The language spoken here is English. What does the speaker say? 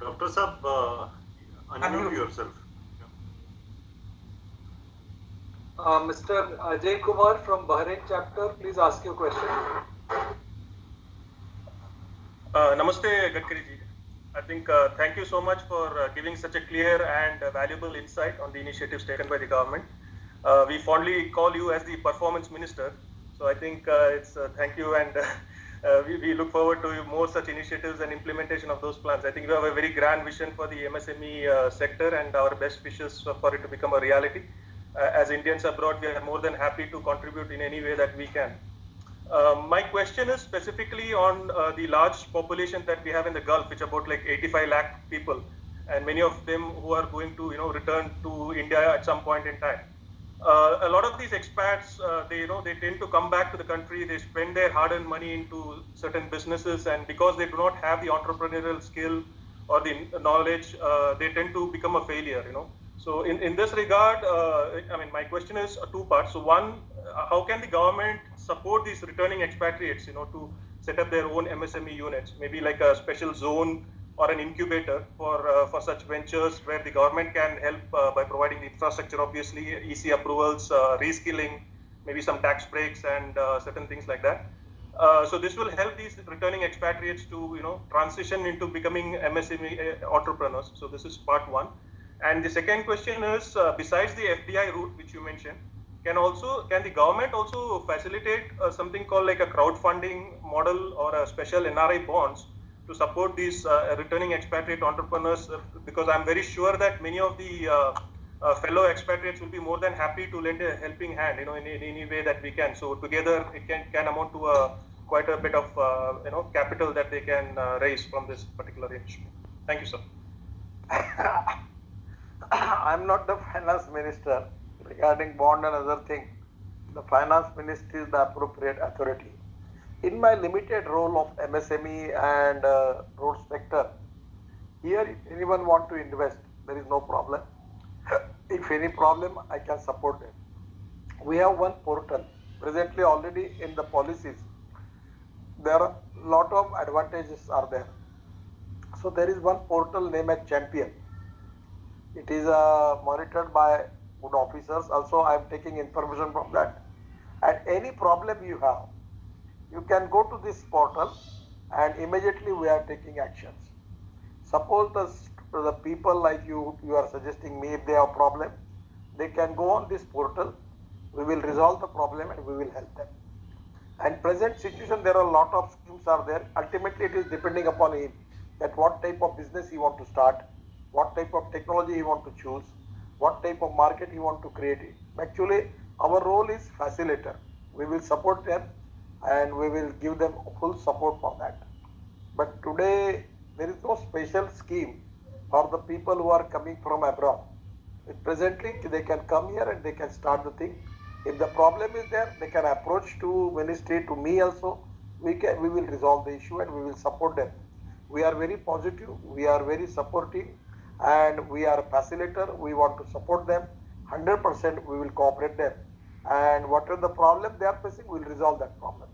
Dr. Saab, unmute yourself. Mr. Ajay Kumar from Bahrain chapter, please ask your question. Namaste, Gadkari ji. I think thank you so much for giving such a clear and valuable insight on the initiatives taken by the government. We fondly call you as the performance minister. So I think it's thank you, and we look forward to more such initiatives and implementation of those plans. I think we have a very grand vision for the MSME sector, and our best wishes for it to become a reality. As Indians abroad, we are more than happy to contribute in any way that we can. My question is specifically on the large population that we have in the Gulf, which are about like 85 lakh people, and many of them who are going to return to India at some point in time. A lot of these expats, they tend to come back to the country. They spend their hard-earned money into certain businesses, and because they do not have the entrepreneurial skill or the knowledge, they tend to become a failure. So in this regard, my question is two parts. So one, how can the government support these returning expatriates, to set up their own MSME units, maybe like a special zone or an incubator for such ventures where the government can help by providing the infrastructure, obviously, EC approvals, reskilling, maybe some tax breaks and certain things like that. So this will help these returning expatriates to transition into becoming MSME entrepreneurs. So this is part one. And the second question is, besides the FDI route which you mentioned, can the government also facilitate something called like a crowdfunding model or a special NRI bonds to support these returning expatriate entrepreneurs? Because I'm very sure that many of the fellow expatriates will be more than happy to lend a helping hand, in any way that we can. So together it can amount to quite a bit of capital that they can raise from this particular initiative. Thank you, sir. I'm not the finance minister regarding bond and other thing. The finance ministry is the appropriate authority. In my limited role of MSME and road sector, here if anyone want to invest, there is no problem. If any problem, I can support them. We have one portal. Presently already in the policies, there are lot of advantages are there. So there is one portal named as Champion. It is monitored by good officers. Also, I am taking information from that. And any problem you have, you can go to this portal and immediately we are taking actions. Suppose the people like you are suggesting me, if they have problem, they can go on this portal. We will resolve the problem and we will help them. And present situation, there are a lot of schemes are there. Ultimately, it is depending upon him that what type of business he want to start, what type of technology he want to choose, what type of market he want to create. Actually, our role is facilitator. We will support them and we will give them full support for that. But today, there is no special scheme for the people who are coming from abroad. Presently, they can come here and they can start the thing. If the problem is there, they can approach to ministry, to me also. We will resolve the issue and we will support them. We are very positive, we are very supportive, and we are a facilitator. We want to support them 100%. We will cooperate them, and whatever the problem they are facing, we will resolve that problem.